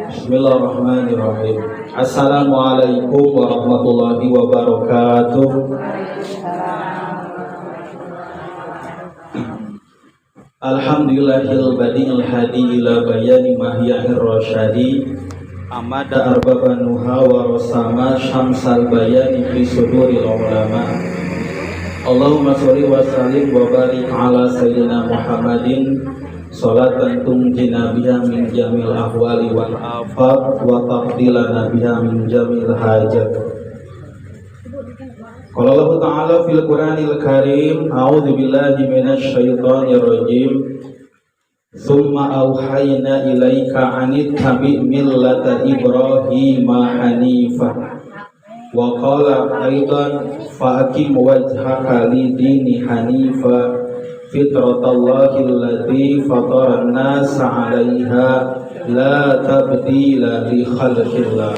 Bismillahirrahmanirrahim. Assalamualaikum warahmatullahi wabarakatuh. Alhamdulillahil badi'il hadi ila bayani mahyahir rasyadi amada arbaban nuha wa rasama syamsal bayani fi suduril ulama. Allahumma sholli wa sallim wa barik ala sayyidina Muhammadin salatan tunjina biha min jamil ahwali wal afat wa taqdilana biha min jamil hajat. Qala Allah Ta'ala fil Qur'anil Karim, a'udzu billahi minasy syaithanir rajim. Tsumma auhayna ilaika anittabi millata Ibrahima hanifan. Wa qala aidan fa'aqim wajhaka lidini hanifa fitratallahi allati fataran nasa 'alaiha la tabdila li khalqillah.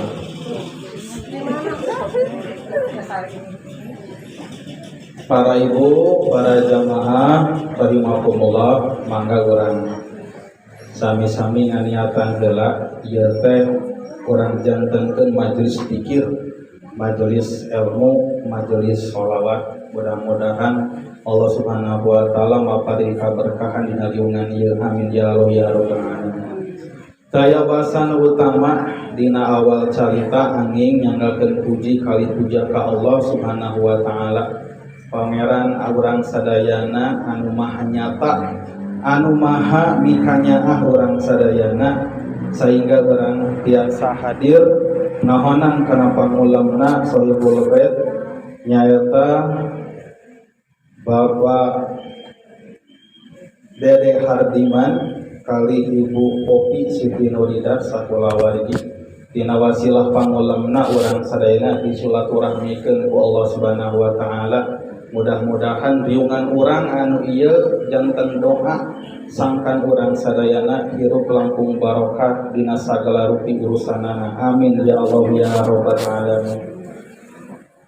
Para ibu, para jamaah rahimakumullah, mangga urang sami-sami nganiatan heula ieu teh urang jantenkeun majelis zikir, majelis ilmu, majelis sholawat. Mudah-mudahan Allah Subhanahu wa taala maparing kaberkahan dina liungan ieu. Amin ya Allah ya rabbal alamin. Daya bahasan utama dina awal carita angin nyanggakeun puji kali puja ka Allah Subhanahu wa taala. Pangeran urang sadayana anu maha nyata, anu maha mikanyaah urang sadayana, sehingga urang tiasa hadir nahonan kana pangulemna Sohibul Bait nyaeta Bapak Dede Hardiman kali Ibu Popi Siti Nuridah sakulawargi dina wasilah pangulemna urang sadayana disulaturahmikeun ku Allah Subhanahu wa taala. Mudah-mudahan riungan urang anu ieu janten doa sangkan urang sadayana hirup langkung barokah dina sagala rupi urusanana. Amin ya Allah ya rabbal alamin.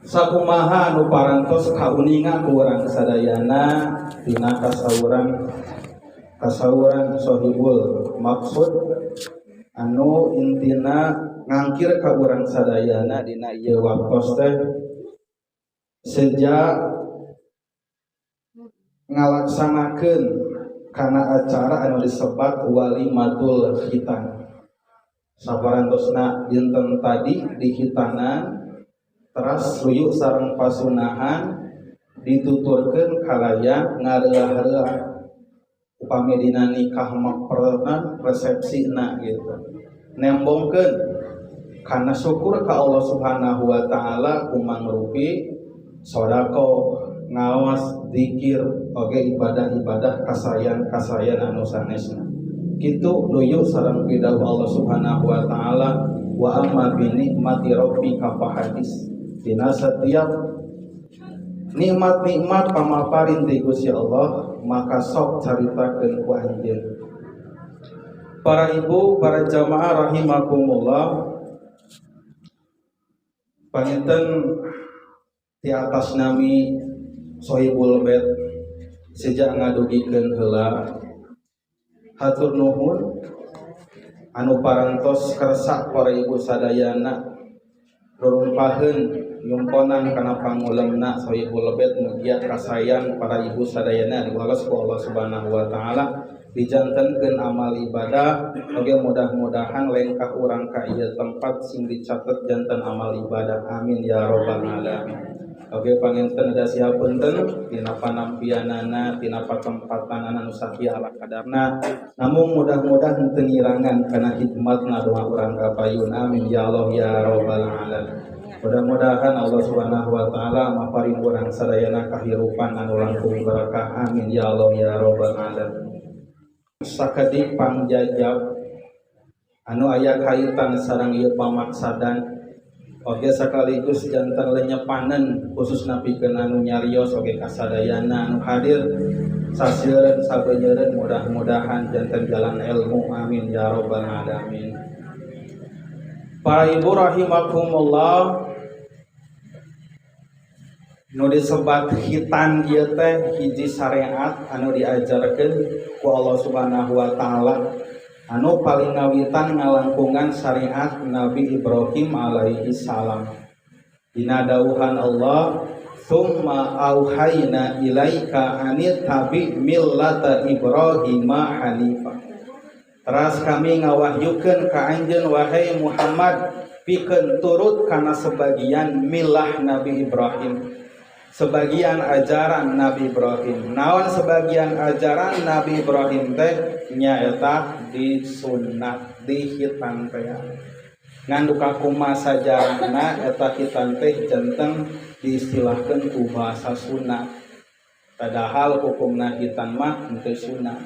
Sakumaha anu parantos kauninga ku urang sadayana dina kasauran Sohibul maksud anu intina ngangkir ka urang sadayana dina ieu waktos teh sejak ngalaksanakeun kana acara anu disebat walimatul khitan. Saparantosna dinten tadi di khitanan teras ruyuk sareng pasunahan dituturkeun kalaya ngareah-reah upami dina nikah maperna resepsina gitu. Nembongkeun kana syukur ka Allah Subhanahu wa taala kumang rupi sodako ngawas zikir oge ibadah-ibadah kasayan anu sanesna kitu luyu sareng pidawuh Allah Subhanahu wa taala wa amma bi nikmati rabbika fahadis. Dina setiap nikmat-nikmat pamaparin ti Gusti Allah maka sok caritakeun ku anjeun. Para ibu, para jamaah rahimakumullah, panginten di atas nami Sohibul Bait sejak ngadugikeun heula hatur nuhun anu parantos kersak para ibu sadayana rurumpaheun nyumponan kana pangulemna Sohibul Bait mugia kasayan para ibu sadayana diwales ku Allah Subhanahu wa taala dijantenkeun amal ibadah oge mudah-mudahan lengkah urang ka ieu tempat sing dicatet janten amal ibadah. Amin ya rabbal alamin. Oke panginten ada siapunten tina panampianana tina patempatanana anu sakieu ala kadarna namun mudah-mudahan teu ngirangan kana hikmatna doa urang kapayun. Amin ya Allah ya rabbal alamin. Mudah-mudahan Allah Subhanahu wa taala maparing urang sadayana kahirupan anu langkung barakah. Amin ya Allah ya rabbal alamin. Sakadi pangjajab anu aya kaitan sareng ieu pamaksadan oge sakaligus janten lenyepanen khususna pikeun anu nyarios oge kasadayana anu hadir saseureun sabeuneureun mudah-mudahan janten jalan ilmu. Amin ya rabbal alamin. Para ibu rahimakumullah, nu disebat khitan ieu teh hiji syariat anu diajarkeun ku Allah Subhanahu wa taala anu paling ngawitan ngalangkungan syariat Nabi Ibrahim alaihi salam. Dina dawuhan Allah, "Tsumma auhayna ilaika anit tabi millata Ibrahim hanifa." Teras kami ngawahyukeun ka anjeun wahai Muhammad pikeun turut kana sebagian milah Nabi Ibrahim. Sebagian ajaran Nabi Ibrahim. Naon sebagian ajaran Nabi Ibrahim teh nyaeta disunat dihitan teh. Ngan duka kumaha sajarana eta hitan teh jenteng diistilahkeun ku bahasa sunat. Padahal hukumna hitan mah henteu sunat.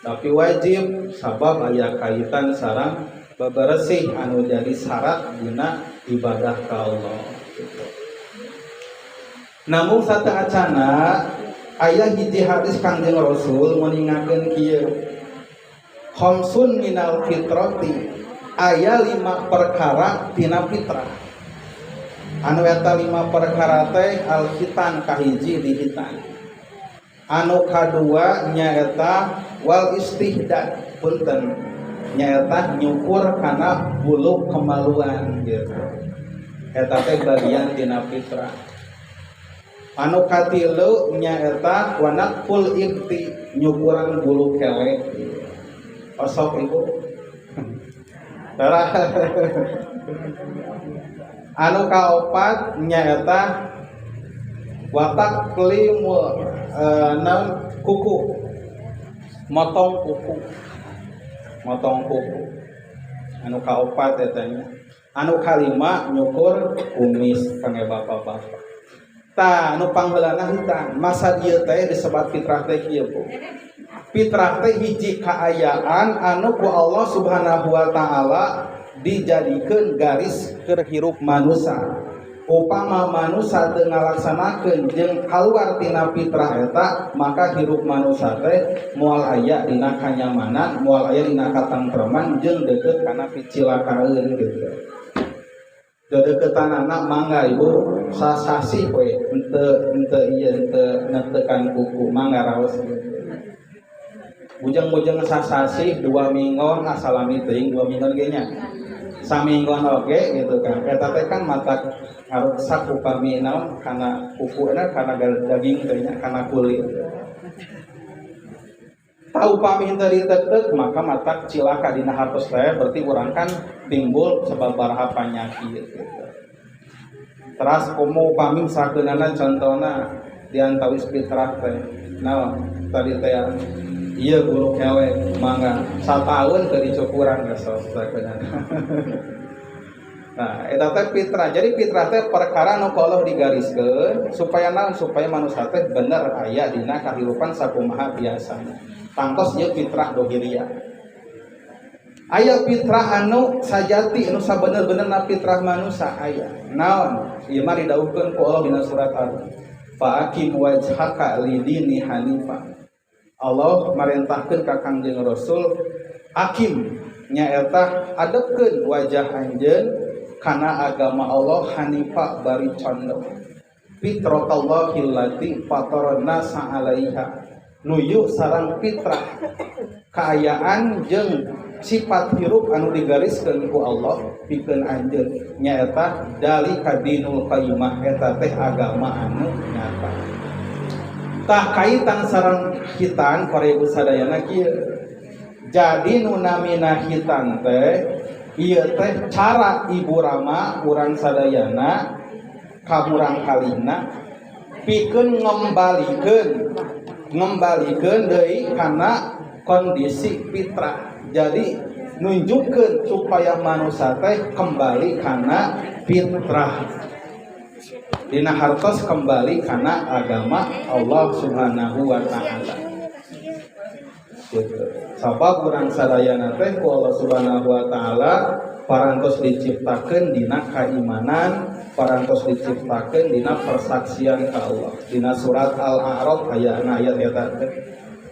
Tapi wajib sabab aya kaitan sareng bebersih anu jadi syarat dina ibadah ka Allah. Namun sateacana aya hiji hadis Kangjeng Rasul meningakeun kieu. Khamsun minal fitrati, aya 5 perkara tina fitrah. Anu eta 5 perkara teh al-khitan kahiji dihitan. Anu kadua nyaeta wal istihdad, punten nyaeta nyukur kana bulu kemaluan gitu. Eta teh bagian tina fitrah. Anu katilu nyaeta wanakul ibti, nyukuran bulu kelek. Osok ibu. Anu kaopat nyaeta watak limul kuku, motong kuku. Anu kaopat etanya. Anu kalima nyukur kumis kangge bapak-bapak. Tah anu pangheulana hitan masa ieu teh disebut fitrah teh kieu Bu. Fitrah teh hiji kaayaan anu ku Allah Subhanahu wa taala dijadikeun garis keur hirup manusia. Upama manusia teu ngalaksanakeun jeung kaluar tina fitrah eta, maka hirup manusia teh moal aya dina kanyamanan, moal aya dina katangtreman jeung deukeut kana picilakaeun gitu. Dedeketan anak mangga ibu sasasi we ente ieu ente netekan kuku mangga raos bujang-bujang sasasi 2 minggon asalami teuing 2 minggon ge nya saminggon oge gitu kan eta teh kan mata ngarusak upami naon kana kukuna kana daging teh nya kana kulit tahu upami henteu ditetek maka mata cilaka dina hartos teh berarti urang kan timbul sababaraha panyakit gitu. Teras komo upami sakeunana contona diantawis fitrah teh naon tadi teh ieu bulu kelek mangga sataun teu dicukuran geus sakeunana. Nah, eta teh fitrah. Jadi fitrah teh perkara anu Allah digariskeun supaya naon supaya manusia teh bener aya dina kahirupan sakumaha biasana. Tangtos ieu fitrah dohiriyah. Aya fitrah anu sajati anu sabener-benerna fitrah manusia aya. Naon? Ieu mah didhawuhkeun ku Allah dina surat Fa-aqim wajhaka lidini hanifa. Allah marentahkeun ka Kangjeng Rasul aqim nyaeta adepkeun wajah anjeun kana agama Allah hanifa bari condong. Fitratallahi allati fatarana sa'alaiha. Nuyu sareng fitrah kaayaan jeung sifat hirup anu digariskeun ku Allah pikeun anjeun nyaeta dalika dinul qayyimah eta teh agama anu nyata. Tah kaitan sareng hitan para ibu sadayana kieu. Jadi nu namina hitan teh ieu teh cara ibu rama urang sadayana ka urang kalihna pikeun ngembalikeun deui kana kondisi fitrah. Jadi nunjukkeun supaya manusia teh kembali kana fitrah. Dina hartos kembali kana agama Allah Subhanahu wa taala. Gitu. Sabab urang sadayana teh ku Allah Subhanahu wa taala parantos diciptakeun dina kaimanan, parantos diciptakeun dina persaksian ka Allah. Dina surat Al-A'raf ayat eta teh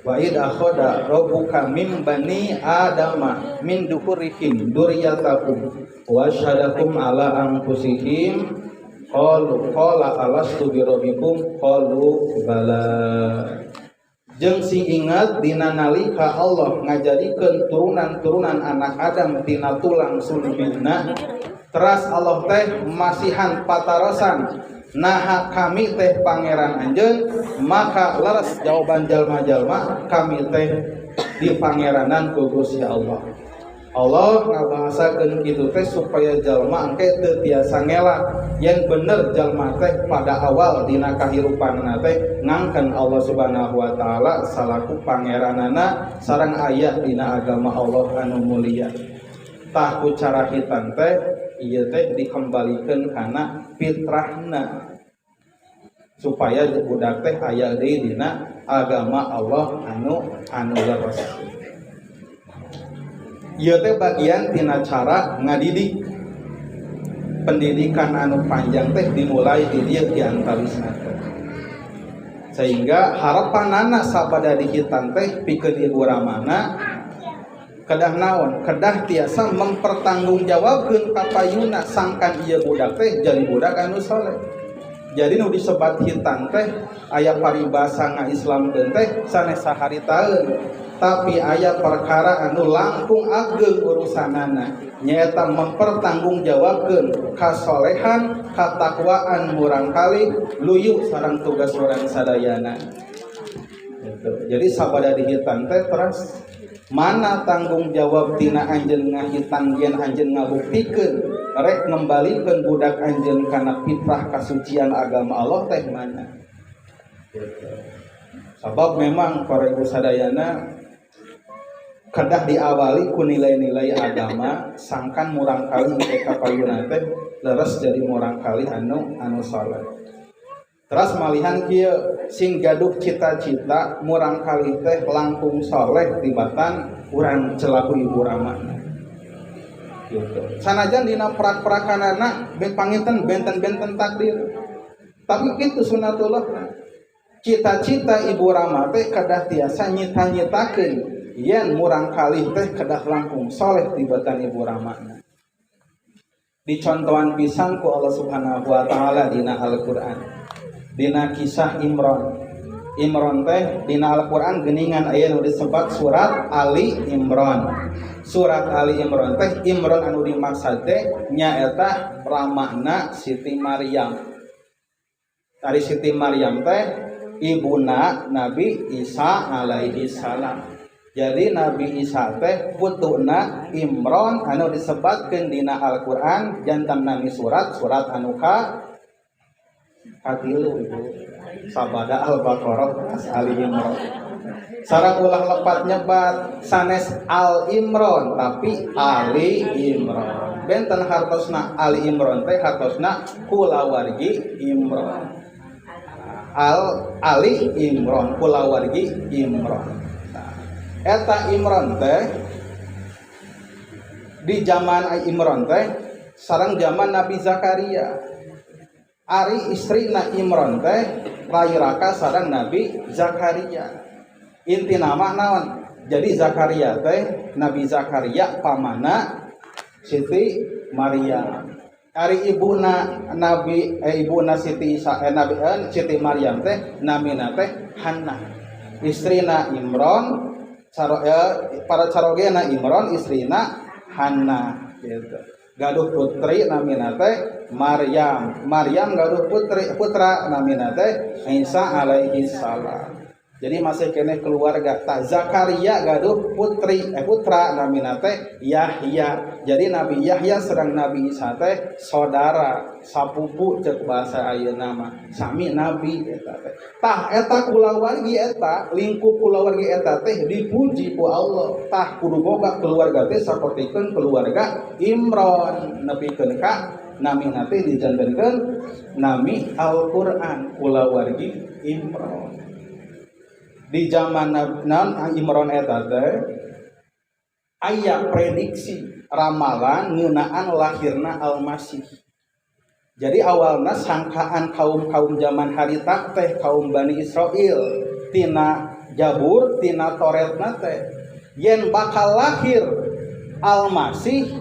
wa id akhadha rabbuka min bani adama min duhurihim dzurriyyatahum wa syahadakum ala anfusihim qala alastu bi rabbikum qalu bala. jeung sing ingat dina nalika Allah ngajadikeun turunan-turunan anak Adam tina tulang sulbina, teras Allah teh masihan patarosan naha kami teh pangeran anjeun, maka leres jawaban jalma-jalma kami teh di pangeranan ku Gusti Allah. Allah ngabahasakeun kitu teh supaya jalma engke teu tiasa ngelak yen bener jalma teh pada awal dina kahirupanna teh ngangkeun Allah Subhanahu wa taala salaku pangeranana sareng aya dina agama Allah anu mulia. Tah ku cara hitan teh ieu teh dikembalikeun kana fitrahna supaya budak teh aya deui dina agama Allah anu leres. Ieu teh bagian tina cara ngadidik. Pendidikan anu panjang teh dimulai di dieu di antawisna teh. Sehingga harapanana sabada dihitan teh pikeun ibu ramana kedah naon? Kedah tiasa mempertanggungjawabkeun kapayuna sangkan ieu budak teh jadi budak anu saleh. Jadi nu disebat hitan teh aya paribasa ngaislamkeun teh sanes saharitaeun. Tapi aya perkara anu langkung ageng urusanana nyaeta mempertanggungjawabkeun kasolehan katakwaan murang kali luyu sareng tugas urang sadayana. Jadi sabada dihitan teh teras mana tanggung jawab tina anjeun ngahitan yen anjeun ngabuktikeun rek ngembalikeun budak anjeun kana fitrah kasucian agama Allah teh mana. Sabab memang para ibu sadayana kedah diawali ku nilai-nilai agama sangkan murang kali engke kapayuna teh leres jadi murang kali anu saleh. Teras malihan kieu sing gaduh cita-cita murang kali teh langkung saleh tibatan urang celaku ibu ramana. Gitu. Sanajan dina prak-prakanana panginten benten-benten takdir. Tapi kitu sunatullah. Cita-cita ibu rama teh kedah tiasa nyita-nyitakeun yen murang kali teh kedah langkung saleh tibatan ibu ramana. Dicontohan pisan ku Allah Subhanahu wa taala dina Al-Qur'an. Dina kisah Imron. Imron teh dina Al-Qur'an geuningan aya nu disebut surat Ali Imron. Surat Ali Imron teh Imron anu dimaksud teh nyaeta ramana Siti Maryam. Ari Siti Maryam teh ibuna Nabi Isa alaihi salam. Jadi Nabi Isa teh putuna Imron anu disebutkeun dina Al-Qur'an janten nami surat anu katilu ibu sabada Al-Baqarah Ali Imron. Sareng ulah lepat nyebat sanes Al Imron tapi Ali Imron. Benten hartosna Ali Imron teh hartosna kulawargi Imron. Ali Imron kulawargi Imron. Eta Imron teh di zaman Imron teh sareng zaman Nabi Zakaria. Ari istrina Imron teh lairaka sareng Nabi Zakaria. Inti nama naon? Jadi Zakaria teh Nabi Zakaria pamana Siti Maryam. Ari ibuna Nabi ibuna Siti Siti Maryam teh namina teh Hannah. Istrina Imron para carogena Imron istrina Hannah gitu. Gaduh putri namina teh Maryam. Maryam gaduh putra namina teh Isa alaihi salam. Jadi masih kene keluarga ta Zakaria gaduh putra namina teh Yahya. Jadi Nabi Yahya sareng Nabi Isa teh saudara sapupu ceuk bahasa ayeuna mah sami nabi eta teh. Tah eta kulawargi eta lingkup kulawargi eta teh dipuji ku Allah. Tah kudu boga keluarga teh sapertikeun keluarga Imron nepikeun ka namina teh dijantenkeun nami Al-Qur'an kulawargi Imron. Di zaman naon Imron eta teh aya prediksi ramalan ngeunaan lahirna Al-Masih. Jadi awalna sangkaan kaum zaman harita teh kaum Bani Israel tina Jabur tina Toretna teh yen bakal lahir Al-Masih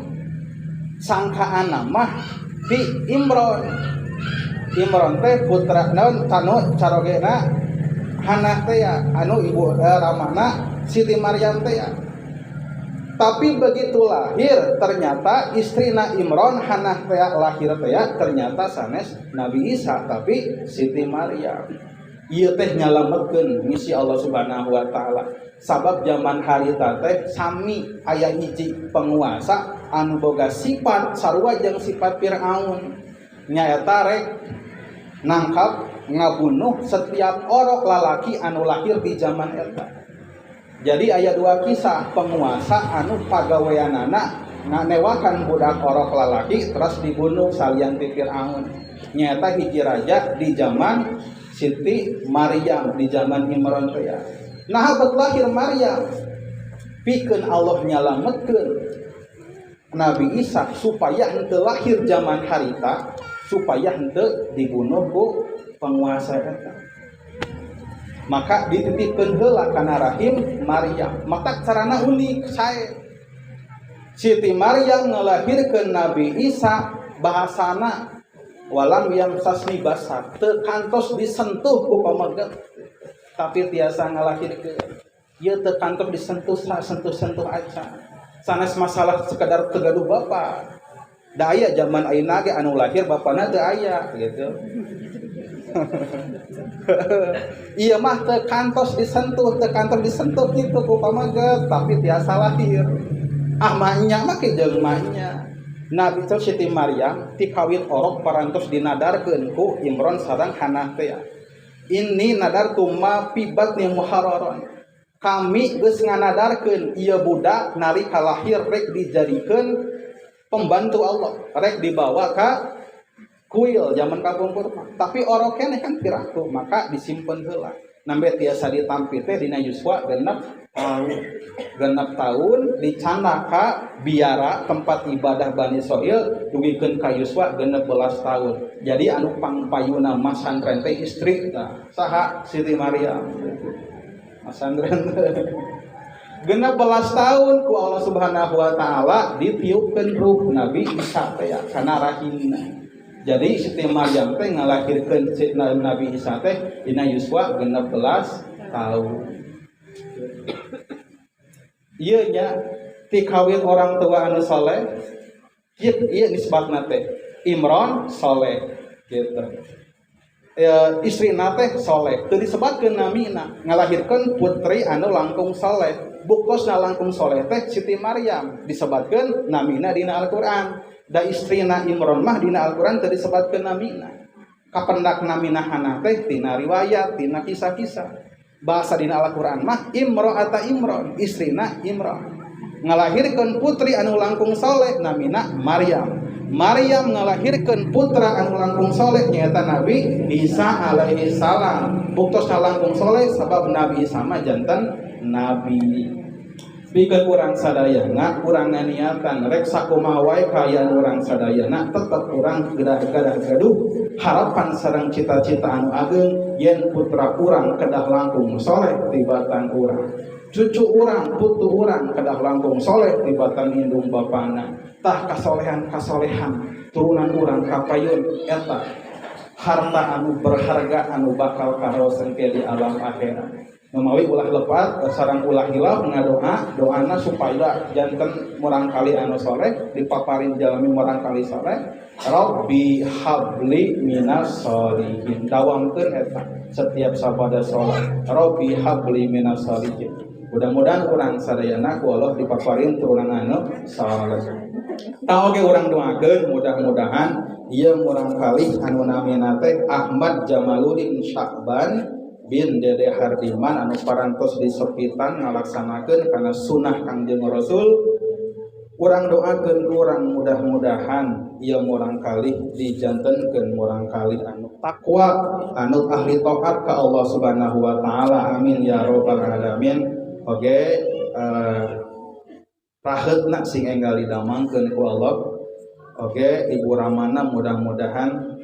sangkaan mah di Imron. Imron teh putra naon carogena Hana teh anu ibu ramana Siti Maryam teh. Tapi begitu lahir ternyata istrina Imron Hana teh lahir teh ternyata sanes Nabi Isa tapi Siti Maryam. Ieu teh nyalametkeun misi Allah Subhanahu wa taala. Sabab zaman harita teh sami aya hiji penguasa anu boga sifat sarua jeung sifat Firaun. Nyaeta rek nangkap ngabunuh setiap orok lalaki anu lahir di zaman eta. Jadi aya dua kisah penguasa anu pagaweanana nganewakan budak orok lalaki terus dibunuh salian ti Firaun. Nyaeta hiji raja di zaman Siti Maryam di zaman Imron teh. Nah bet lahir Maryam pikeun Allah nyalametkeun Nabi Isa supaya henteu lahir zaman harita supaya henteu dibunuh ku penguasa eta. Maka dititipkeun heula kana rahim Maryam. Maka carana unik sae. Siti Maryam ngalahirkeun Nabi Isa bahasana walam yang sasmi basar teu kantos disentuh ku pamaget tapi tiasa ngalahirkeun ieu teu kantos disentuh sentuh aja sanes masalah sekedar tegaduh bapa da aya zaman ayeuna ge anu lahir bapana teu aya gitu. Iya mah teu kantos disentuh kitu ku pamaget tapi tiasa lahir mahnya mah ke jelmanya. Nabi Siti Maryam ti kawin orok parantos dinadarkeun ku Imron sareng Hana teh. Ini nadar tuma pibat ni muharraron. Kami geus nganadarkeun ieu budak nalika lahir rek dijadikeun pembantu Allah, rek dibawa ka kuil zaman kapungkur. Tapi orok keneh kan piraku, maka disimpen heula. Nambe tiasa ditampi teh dina yuswa genep tahun dicana ka biara tempat ibadah Bani Israil dugikeun ka yuswa 16 tahun. Jadi anu pangpayuna masantren teh istri saha Siti Maryam. Masantren 16 tahun ku Allah Subhanahu wa taala ditiupkeun ruh Nabi Isa teh kana rahimna. Jadi Siti Maryam teh ngalahirkeun Nabi Isa teh dina yuswa 16 tahun. Ieu nya ti kawin orang tua anu saleh. Ieu nisbatna teh Imron saleh gitu. Istrina teh saleh. Teu disebatkeun namina ngalahirkeun putri anu langkung saleh. Buktosna langkung saleh teh Siti Maryam disebatkeun namina dina Al-Qur'an. Da istrina Imron mah dina Al-Qur'an teu disebatkeun namina. Kapendak namina Hana teh tina riwayat, tina kisah-kisah. Bahasa dina Al-Qur'an mah Imro'ata Imron, istrina Imron. Ngalahirkeun putri anu langkung saleh namina Maryam. Maryam ngalahirkeun putra anu langkung saleh nyaeta Nabi Isa alaihi salam. Buktosna langkung saleh sabab Nabi Isa mah janten nabi. Pikeun urang sadayana urang nganiatan rek sakumaha wae kaayaan urang sadayana tetep urang gadah gaduh harapan sareng cita-cita anu ageng yen putra urang kedah langkung soleh tibatan urang, cucu urang putu urang kedah langkung soleh tibatan indung bapana. Tah kasolehan turunan urang kapayun eta harta anu berharga anu bakal karosen ke di alam akhirat. Memawi ulah lepat sareng ulah hilaf ngadoa doana supaya janten murang kali anu soleh dipaparin jalmi murang kali soleh. Rabbi habli minas solihin, dawamkeun eta setiap sabada soleh. Rabbi habli minas solihin. Mudah-mudahan urang sadayana ku Allah dipaparin turunan anu soleh. Tah oge urang doakeun mudah-mudahan ieu murang kali anu namina teh Ahmad Jamaluddin Sya'ban bin Dede Hardiman anu parantos di sepitan ngalaksanakeun kana sunnah Kangjeng Rasul. Urang doakeun urang mudah-mudahan ieu murang kali dijantenkeun murang kali anu takwa, anu ahli taat ka Allah Subhanahu wa taala. Amin ya rabbal alamin. Oge raheutna sing enggal didamangkeun ku Allah. Oge Ibu Ramana mudah-mudahan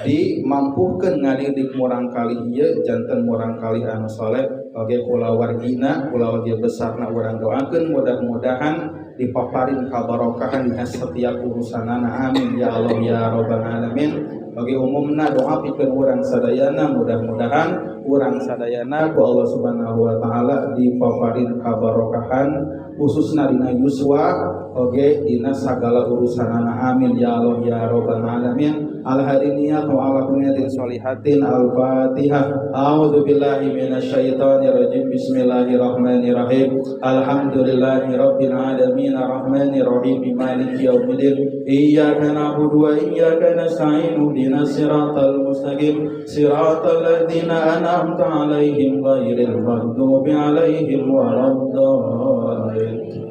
dimampukeun ngadidik murang kali ieu janten murang kali anu saleh. Oge kula wargina kula wargi besarna urang doakeun mudah-mudahan dipaparin kabarokahan dina setiap urusanana, amin ya Allah ya rabbal alamin. Bagi umumna doa pikeun urang sadayana, mudah-mudahan urang sadayana ku Allah Subhanahu wa taala dipaparin kabarokahan khususna dina yuswa oge dina sagala urusanana, amin ya Allah ya rabbal alamin. Al-hadiniyat wa ala kunyatin sholihatin. Al-Fatihah. A'udzu billahi minasyaitonir rajim. Bismillahirrahmanirrahim. Alhamdulillahi rabbil alamin arrahmanir rahim maliki yaumiddin. Iyyaka na'budu wa iyyaka nasta'in. Ihdinas siratal mustaqim siratal ladzina an'amta 'alaihim ghairil maghdubi 'alaihim waladdallin.